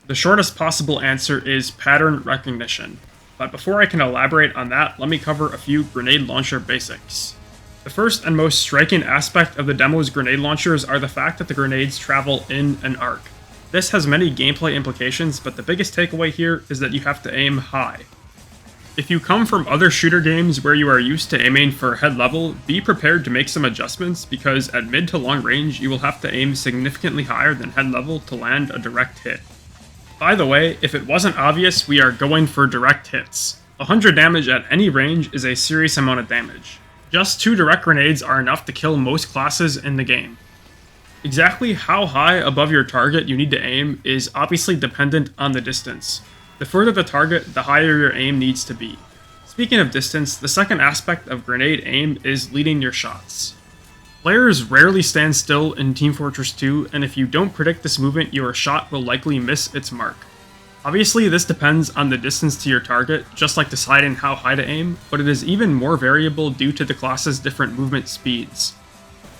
The shortest possible answer is pattern recognition. But before I can elaborate on that, let me cover a few grenade launcher basics. The first and most striking aspect of the demo's grenade launchers are the fact that the grenades travel in an arc. This has many gameplay implications, but the biggest takeaway here is that you have to aim high. If you come from other shooter games where you are used to aiming for head level, be prepared to make some adjustments because at mid to long range you will have to aim significantly higher than head level to land a direct hit. By the way, if it wasn't obvious, we are going for direct hits. 100 damage at any range is a serious amount of damage. Just 2 direct grenades are enough to kill most classes in the game. Exactly how high above your target you need to aim is obviously dependent on the distance. The further the target, the higher your aim needs to be. Speaking of distance, the second aspect of grenade aim is leading your shots. Players rarely stand still in Team Fortress 2, and if you don't predict this movement, your shot will likely miss its mark. Obviously, this depends on the distance to your target, just like deciding how high to aim, but it is even more variable due to the class's different movement speeds.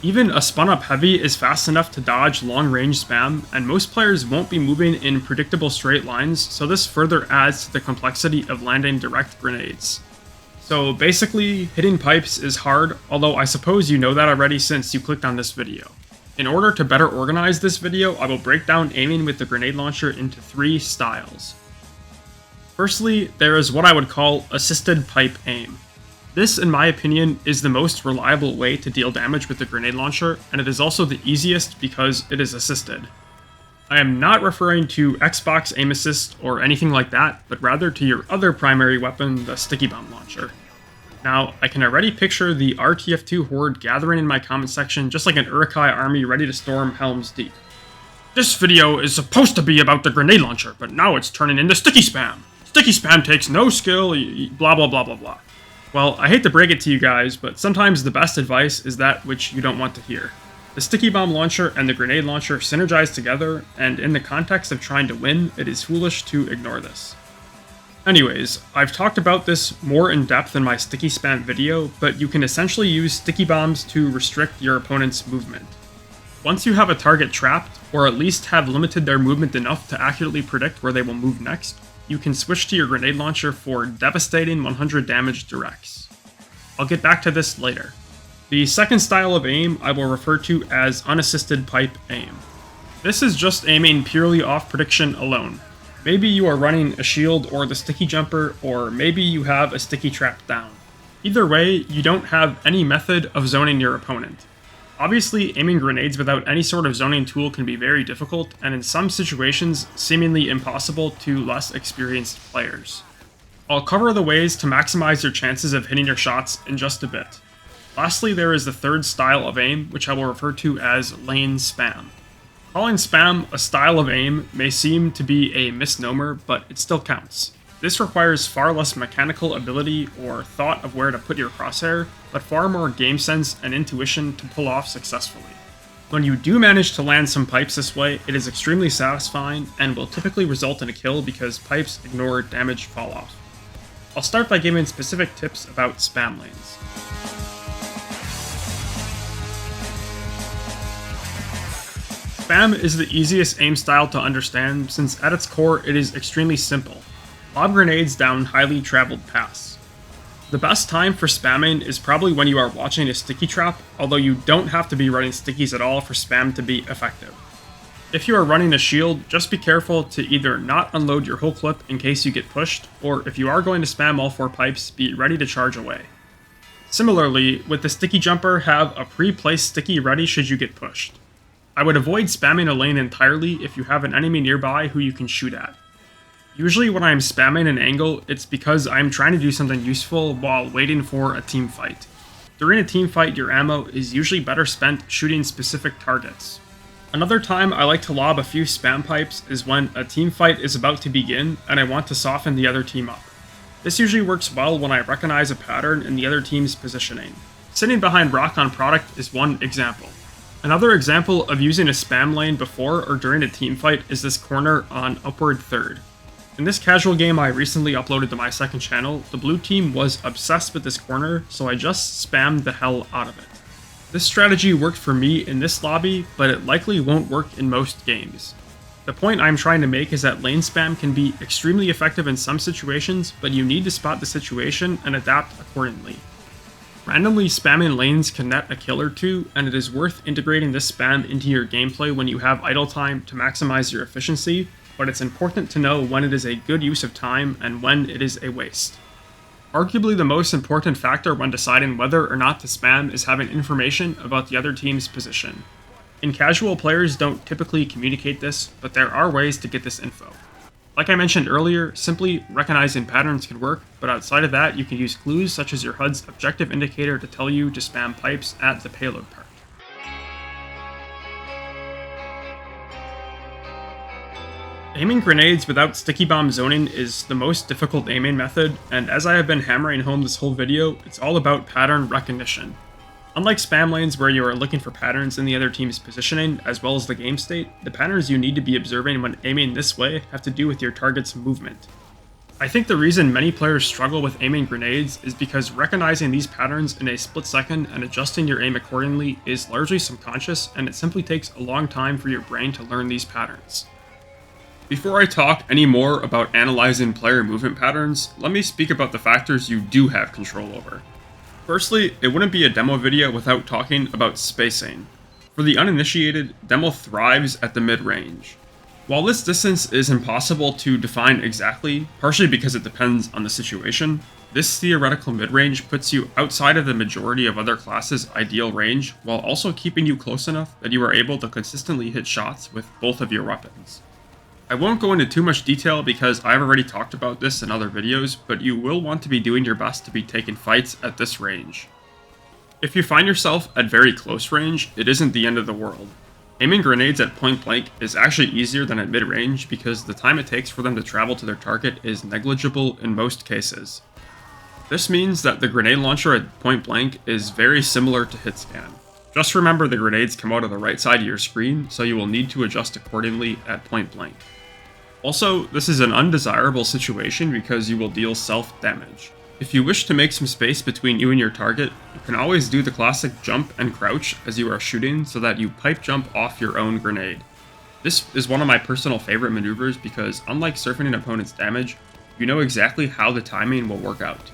Even a spun-up heavy is fast enough to dodge long-range spam, and most players won't be moving in predictable straight lines, so this further adds to the complexity of landing direct grenades. So basically, hitting pipes is hard, although I suppose you know that already since you clicked on this video. In order to better organize this video, I will break down aiming with the grenade launcher into 3 styles. Firstly, there is what I would call assisted pipe aim. This, in my opinion, is the most reliable way to deal damage with the grenade launcher, and it is also the easiest because it is assisted. I am not referring to Xbox aim assist or anything like that, but rather to your other primary weapon, the sticky bomb launcher. Now, I can already picture the tf2 horde gathering in my comment section just like an Uruk-hai army ready to storm Helm's Deep. This video is supposed to be about the grenade launcher, but now it's turning into sticky spam. Sticky spam takes no skill, blah blah blah blah blah. Well, I hate to break it to you guys, but sometimes the best advice is that which you don't want to hear. The sticky bomb launcher and the grenade launcher synergize together, and in the context of trying to win, it is foolish to ignore this. Anyways, I've talked about this more in depth in my sticky spam video, but you can essentially use sticky bombs to restrict your opponent's movement. Once you have a target trapped, or at least have limited their movement enough to accurately predict where they will move next, you can switch to your grenade launcher for devastating 100 damage directs. I'll get back to this later. The second style of aim I will refer to as unassisted pipe aim. This is just aiming purely off prediction alone. Maybe you are running a shield or the sticky jumper, or maybe you have a sticky trap down. Either way, you don't have any method of zoning your opponent. Obviously, aiming grenades without any sort of zoning tool can be very difficult, and in some situations, seemingly impossible to less experienced players. I'll cover the ways to maximize your chances of hitting your shots in just a bit. Lastly, there is the third style of aim, which I will refer to as lane spam. Calling spam a style of aim may seem to be a misnomer, but it still counts. This requires far less mechanical ability or thought of where to put your crosshair, but far more game sense and intuition to pull off successfully. When you do manage to land some pipes this way, it is extremely satisfying and will typically result in a kill because pipes ignore damage falloff. I'll start by giving specific tips about spam lanes. Spam is the easiest aim style to understand since at its core it is extremely simple. Lob grenades down highly traveled paths. The best time for spamming is probably when you are watching a sticky trap, although you don't have to be running stickies at all for spam to be effective. If you are running a shield, just be careful to either not unload your whole clip in case you get pushed, or if you are going to spam all 4 pipes, be ready to charge away. Similarly, with the sticky jumper, have a pre-placed sticky ready should you get pushed. I would avoid spamming a lane entirely if you have an enemy nearby who you can shoot at. Usually when I'm spamming an angle, it's because I'm trying to do something useful while waiting for a team fight. During a team fight, your ammo is usually better spent shooting specific targets. Another time I like to lob a few spam pipes is when a team fight is about to begin and I want to soften the other team up. This usually works well when I recognize a pattern in the other team's positioning. Sitting behind rock on product is one example. Another example of using a spam lane before or during a team fight is this corner on upward third. In this casual game I recently uploaded to my second channel, the blue team was obsessed with this corner, so I just spammed the hell out of it. This strategy worked for me in this lobby, but it likely won't work in most games. The point I'm trying to make is that lane spam can be extremely effective in some situations, but you need to spot the situation and adapt accordingly. Randomly spamming lanes can net a kill or two, and it is worth integrating this spam into your gameplay when you have idle time to maximize your efficiency, but it's important to know when it is a good use of time and when it is a waste. Arguably the most important factor when deciding whether or not to spam is having information about the other team's position. In casual, players don't typically communicate this, but there are ways to get this info. Like I mentioned earlier, simply recognizing patterns can work, but outside of that, you can use clues such as your HUD's objective indicator to tell you to spam pipes at the payload part. Aiming grenades without sticky bomb zoning is the most difficult aiming method, and as I have been hammering home this whole video, it's all about pattern recognition. Unlike spam lanes where you are looking for patterns in the other team's positioning as well as the game state, the patterns you need to be observing when aiming this way have to do with your target's movement. I think the reason many players struggle with aiming grenades is because recognizing these patterns in a split second and adjusting your aim accordingly is largely subconscious, and it simply takes a long time for your brain to learn these patterns. Before I talk any more about analyzing player movement patterns, let me speak about the factors you do have control over. Firstly, it wouldn't be a demo video without talking about spacing. For the uninitiated, Demo thrives at the mid-range. While this distance is impossible to define exactly, partially because it depends on the situation, this theoretical mid-range puts you outside of the majority of other classes' ideal range, while also keeping you close enough that you are able to consistently hit shots with both of your weapons. I won't go into too much detail because I've already talked about this in other videos, but you will want to be doing your best to be taking fights at this range. If you find yourself at very close range, it isn't the end of the world. Aiming grenades at point blank is actually easier than at mid-range because the time it takes for them to travel to their target is negligible in most cases. This means that the grenade launcher at point blank is very similar to hit scan. Just remember the grenades come out of the right side of your screen, so you will need to adjust accordingly at point blank. Also, this is an undesirable situation because you will deal self-damage. If you wish to make some space between you and your target, you can always do the classic jump and crouch as you are shooting so that you pipe jump off your own grenade. This is one of my personal favorite maneuvers because unlike surfing an opponent's damage, you know exactly how the timing will work out.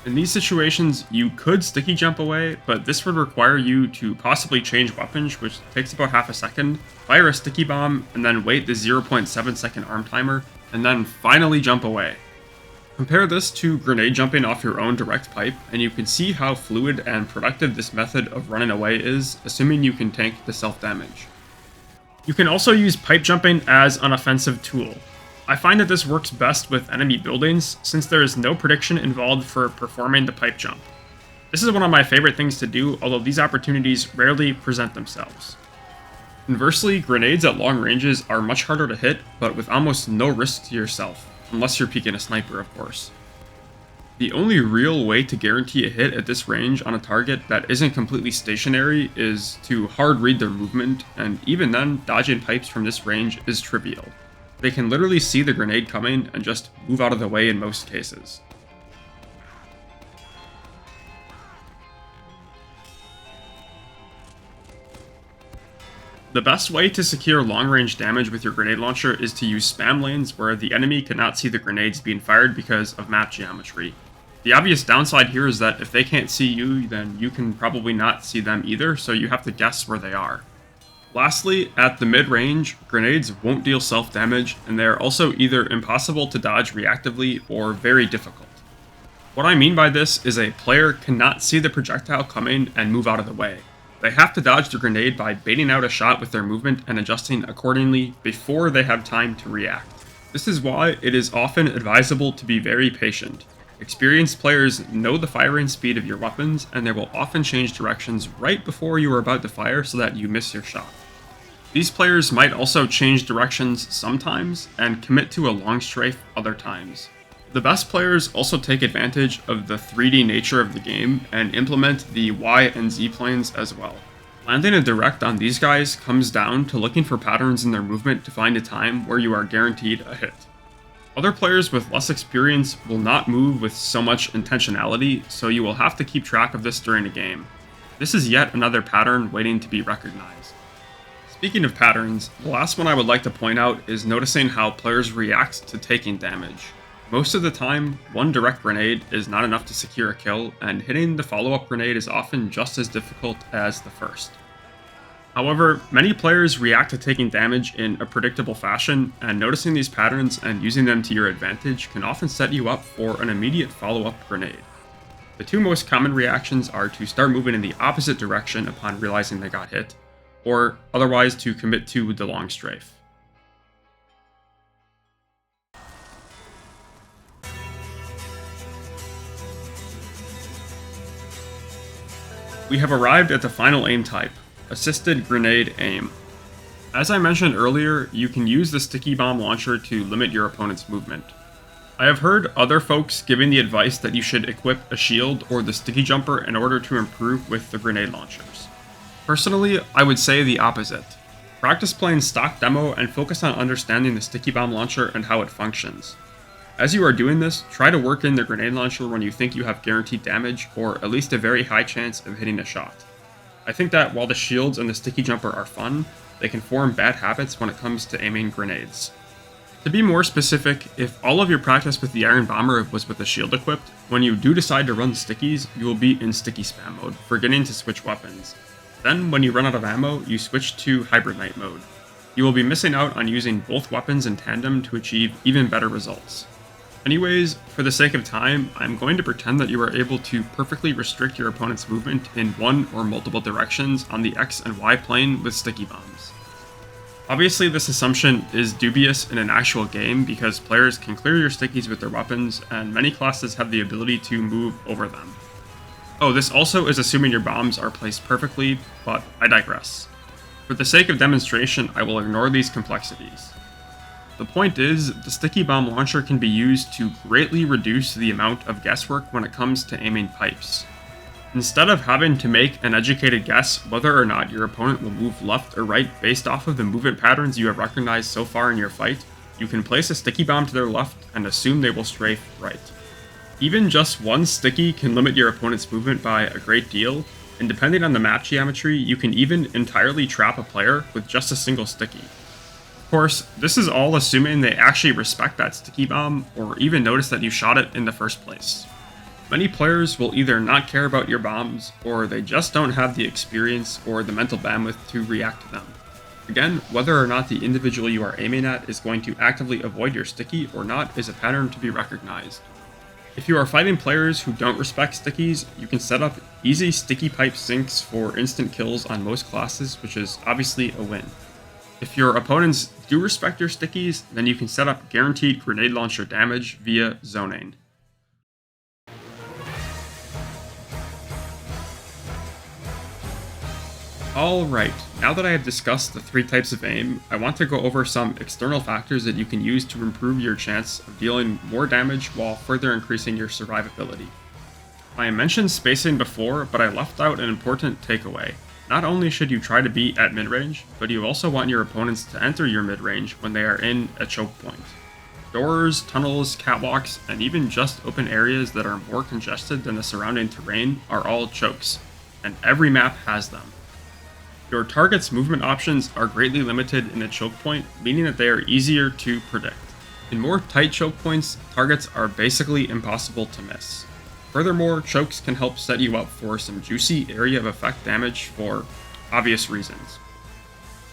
In these situations, you could sticky jump away, but this would require you to possibly change weapons, which takes about half a second, fire a sticky bomb, and then wait the 0.7 second arm timer, and then finally jump away. Compare this to grenade jumping off your own direct pipe, and you can see how fluid and productive this method of running away is, assuming you can tank the self-damage. You can also use pipe jumping as an offensive tool. I find that this works best with enemy buildings, since there is no prediction involved for performing the pipe jump. This is one of my favorite things to do, although these opportunities rarely present themselves. Conversely, grenades at long ranges are much harder to hit, but with almost no risk to yourself, unless you're peeking a sniper, of course. The only real way to guarantee a hit at this range on a target that isn't completely stationary is to hard read their movement, and even then, dodging pipes from this range is trivial. They can literally see the grenade coming and just move out of the way in most cases. The best way to secure long-range damage with your grenade launcher is to use spam lanes where the enemy cannot see the grenades being fired because of map geometry. The obvious downside here is that if they can't see you, then you can probably not see them either, so you have to guess where they are. Lastly, at the mid-range, grenades won't deal self-damage, and they are also either impossible to dodge reactively or very difficult. What I mean by this is a player cannot see the projectile coming and move out of the way. They have to dodge the grenade by baiting out a shot with their movement and adjusting accordingly before they have time to react. This is why it is often advisable to be very patient. Experienced players know the firing speed of your weapons, and they will often change directions right before you are about to fire so that you miss your shot. These players might also change directions sometimes, and commit to a long strafe other times. The best players also take advantage of the 3D nature of the game, and implement the Y and Z planes as well. Landing a direct on these guys comes down to looking for patterns in their movement to find a time where you are guaranteed a hit. Other players with less experience will not move with so much intentionality, so you will have to keep track of this during a game. This is yet another pattern waiting to be recognized. Speaking of patterns, the last one I would like to point out is noticing how players react to taking damage. Most of the time, one direct grenade is not enough to secure a kill, and hitting the follow-up grenade is often just as difficult as the first. However, many players react to taking damage in a predictable fashion, and noticing these patterns and using them to your advantage can often set you up for an immediate follow-up grenade. The two most common reactions are to start moving in the opposite direction upon realizing they got hit, or otherwise to commit to the long strafe. We have arrived at the final aim type, assisted grenade aim. As I mentioned earlier, you can use the sticky bomb launcher to limit your opponent's movement. I have heard other folks giving the advice that you should equip a shield or the sticky jumper in order to improve with the grenade launchers. Personally, I would say the opposite. Practice playing stock demo and focus on understanding the sticky bomb launcher and how it functions. As you are doing this, try to work in the grenade launcher when you think you have guaranteed damage or at least a very high chance of hitting a shot. I think that while the shields and the sticky jumper are fun, they can form bad habits when it comes to aiming grenades. To be more specific, if all of your practice with the Iron Bomber was with the shield equipped, when you do decide to run stickies, you will be in sticky spam mode, forgetting to switch weapons. Then, when you run out of ammo, you switch to Hybrid Knight mode. You will be missing out on using both weapons in tandem to achieve even better results. Anyways, for the sake of time, I'm going to pretend that you are able to perfectly restrict your opponent's movement in one or multiple directions on the X and Y plane with sticky bombs. Obviously, this assumption is dubious in an actual game because players can clear your stickies with their weapons, and many classes have the ability to move over them. Oh, this also is assuming your bombs are placed perfectly, but I digress. For the sake of demonstration, I will ignore these complexities. The point is, the sticky bomb launcher can be used to greatly reduce the amount of guesswork when it comes to aiming pipes. Instead of having to make an educated guess whether or not your opponent will move left or right based off of the movement patterns you have recognized so far in your fight, you can place a sticky bomb to their left and assume they will strafe right. Even just one sticky can limit your opponent's movement by a great deal, and depending on the map geometry, you can even entirely trap a player with just a single sticky. Of course, this is all assuming they actually respect that sticky bomb, or even notice that you shot it in the first place. Many players will either not care about your bombs, or they just don't have the experience or the mental bandwidth to react to them. Again, whether or not the individual you are aiming at is going to actively avoid your sticky or not is a pattern to be recognized. If you are fighting players who don't respect stickies, you can set up easy sticky pipe sinks for instant kills on most classes, which is obviously a win. If your opponents do respect your stickies, then you can set up guaranteed grenade launcher damage via zoning. Alright, now that I have discussed the three types of aim, I want to go over some external factors that you can use to improve your chance of dealing more damage while further increasing your survivability. I mentioned spacing before, but I left out an important takeaway. Not only should you try to be at mid-range, but you also want your opponents to enter your mid-range when they are in a choke point. Doors, tunnels, catwalks, and even just open areas that are more congested than the surrounding terrain are all chokes, and every map has them. Your target's movement options are greatly limited in a choke point, meaning that they are easier to predict. In more tight choke points, targets are basically impossible to miss. Furthermore, chokes can help set you up for some juicy area of effect damage for obvious reasons.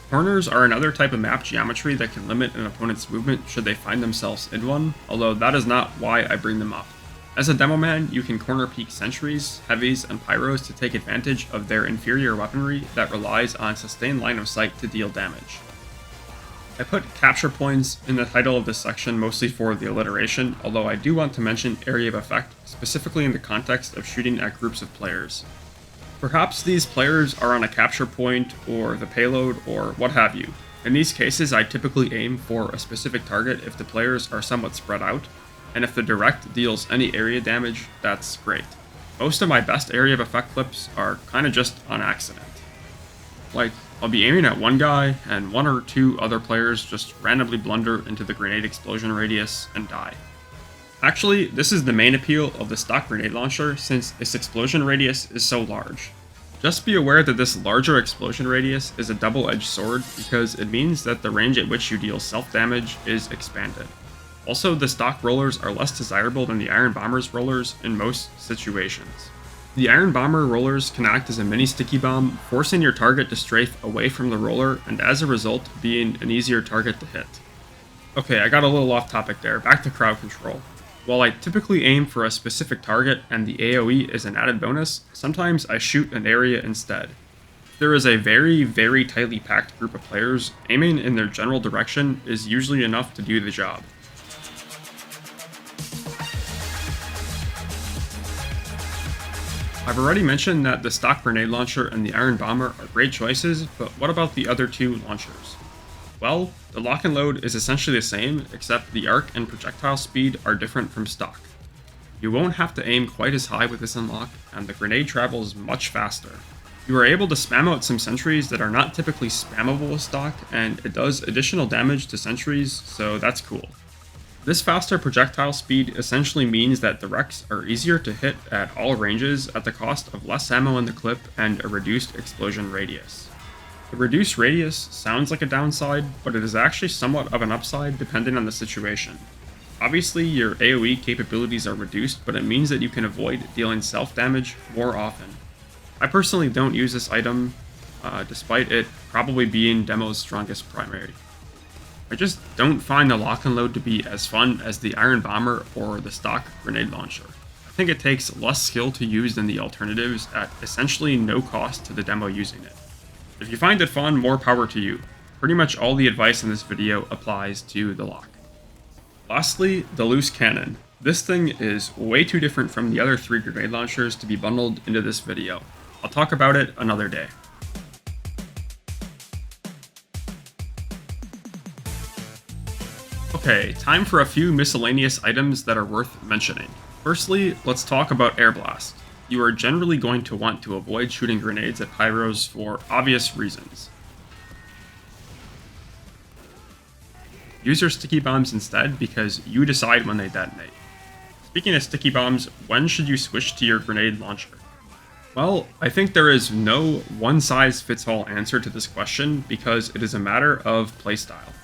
Corners are another type of map geometry that can limit an opponent's movement should they find themselves in one, although that is not why I bring them up. As a Demoman, you can corner peek sentries, heavies, and pyros to take advantage of their inferior weaponry that relies on sustained line of sight to deal damage. I put capture points in the title of this section mostly for the alliteration, although I do want to mention area of effect, specifically in the context of shooting at groups of players. Perhaps these players are on a capture point, or the payload, or what have you. In these cases, I typically aim for a specific target if the players are somewhat spread out, and if the direct deals any area damage, that's great. Most of my best area of effect clips are kinda just on accident. Like, I'll be aiming at one guy, and one or two other players just randomly blunder into the grenade explosion radius and die. Actually, this is the main appeal of the stock grenade launcher since its explosion radius is so large. Just be aware that this larger explosion radius is a double-edged sword because it means that the range at which you deal self-damage is expanded. Also, the stock rollers are less desirable than the Iron Bomber's rollers in most situations. The Iron Bomber rollers can act as a mini sticky bomb, forcing your target to strafe away from the roller and as a result being an easier target to hit. Okay, I got a little off topic there, back to crowd control. While I typically aim for a specific target and the AoE is an added bonus, sometimes I shoot an area instead. If there is a very tightly packed group of players, aiming in their general direction is usually enough to do the job. I've already mentioned that the stock grenade launcher and the Iron Bomber are great choices, but what about the other two launchers? Well, the lock and load is essentially the same, except the arc and projectile speed are different from stock. You won't have to aim quite as high with this unlock, and the grenade travels much faster. You are able to spam out some sentries that are not typically spammable with stock, and it does additional damage to sentries, so that's cool. This faster projectile speed essentially means that the wrecks are easier to hit at all ranges at the cost of less ammo in the clip and a reduced explosion radius. The reduced radius sounds like a downside, but it is actually somewhat of an upside depending on the situation. Obviously, your AoE capabilities are reduced, but it means that you can avoid dealing self-damage more often. I personally don't use this item, despite it probably being Demo's strongest primary. I just don't find the lock and load to be as fun as the Iron Bomber or the stock grenade launcher. I think it takes less skill to use than the alternatives at essentially no cost to the demo using it. If you find it fun, more power to you. Pretty much all the advice in this video applies to the lock. Lastly, the loose cannon. This thing is way too different from the other three grenade launchers to be bundled into this video. I'll talk about it another day. Okay, time for a few miscellaneous items that are worth mentioning. Firstly, let's talk about Air Blast. You are generally going to want to avoid shooting grenades at pyros for obvious reasons. Use your sticky bombs instead because you decide when they detonate. Speaking of sticky bombs, when should you switch to your grenade launcher? Well, I think there is no one-size-fits-all answer to this question because it is a matter of playstyle.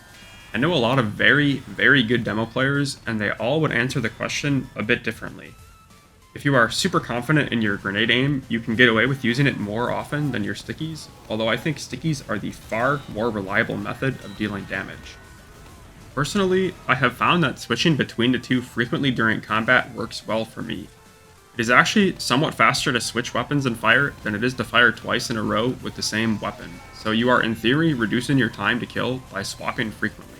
I know a lot of very good demo players, and they all would answer the question a bit differently. If you are super confident in your grenade aim, you can get away with using it more often than your stickies, although I think stickies are the far more reliable method of dealing damage. Personally, I have found that switching between the two frequently during combat works well for me. It is actually somewhat faster to switch weapons and fire than it is to fire twice in a row with the same weapon, so you are in theory reducing your time to kill by swapping frequently.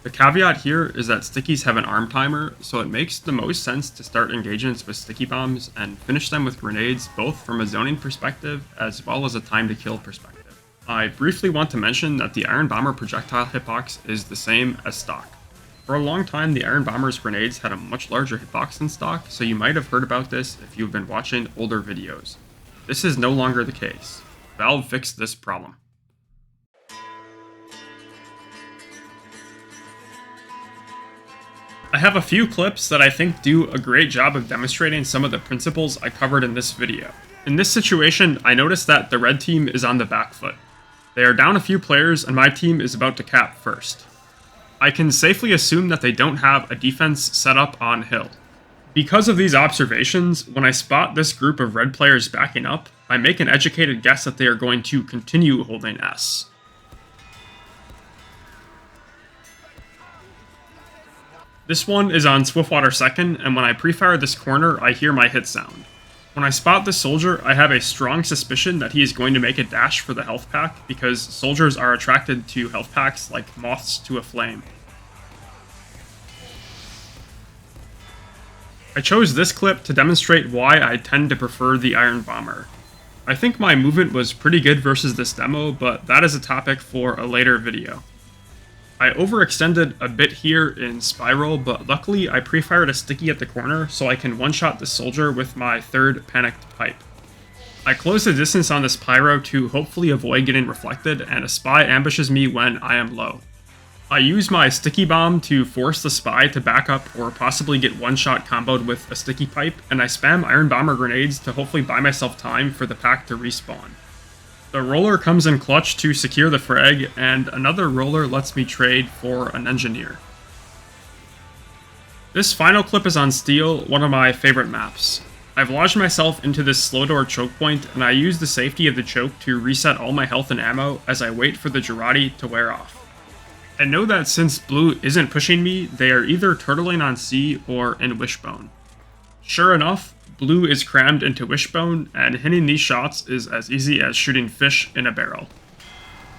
The caveat here is that stickies have an arm timer, so it makes the most sense to start engagements with sticky bombs and finish them with grenades both from a zoning perspective as well as a time to kill perspective. I briefly want to mention that the Iron Bomber projectile hitbox is the same as stock. For a long time, the Iron Bomber's grenades had a much larger hitbox than stock, so you might have heard about this if you've been watching older videos. This is no longer the case. Valve fixed this problem. I have a few clips that I think do a great job of demonstrating some of the principles I covered in this video. In this situation, I noticed that the red team is on the back foot. They are down a few players and my team is about to cap first. I can safely assume that they don't have a defense set up on hill. Because of these observations, when I spot this group of red players backing up, I make an educated guess that they are going to continue holding S. This one is on Swiftwater 2nd, and when I pre-fire this corner, I hear my hit sound. When I spot this soldier, I have a strong suspicion that he is going to make a dash for the health pack, because soldiers are attracted to health packs like moths to a flame. I chose this clip to demonstrate why I tend to prefer the Iron Bomber. I think my movement was pretty good versus this demo, but that is a topic for a later video. I overextended a bit here in Spiral, but luckily I pre-fired a sticky at the corner so I can one-shot the soldier with my third panicked pipe. I close the distance on this Pyro to hopefully avoid getting reflected, and a spy ambushes me when I am low. I use my sticky bomb to force the spy to back up or possibly get one-shot comboed with a sticky pipe, and I spam iron bomber grenades to hopefully buy myself time for the pack to respawn. The roller comes in clutch to secure the frag, and another roller lets me trade for an engineer. This final clip is on Steel, one of my favorite maps. I've lodged myself into this slow door choke point, and I use the safety of the choke to reset all my health and ammo as I wait for the Girardi to wear off. I know that since blue isn't pushing me, they are either turtling on C or in Wishbone. Sure enough, blue is crammed into Wishbone, and hitting these shots is as easy as shooting fish in a barrel.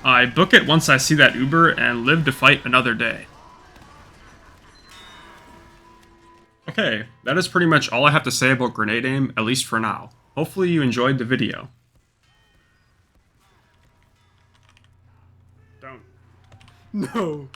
I book it once I see that Uber and live to fight another day. Okay, that is pretty much all I have to say about grenade aim, at least for now. Hopefully you enjoyed the video. Don't. No.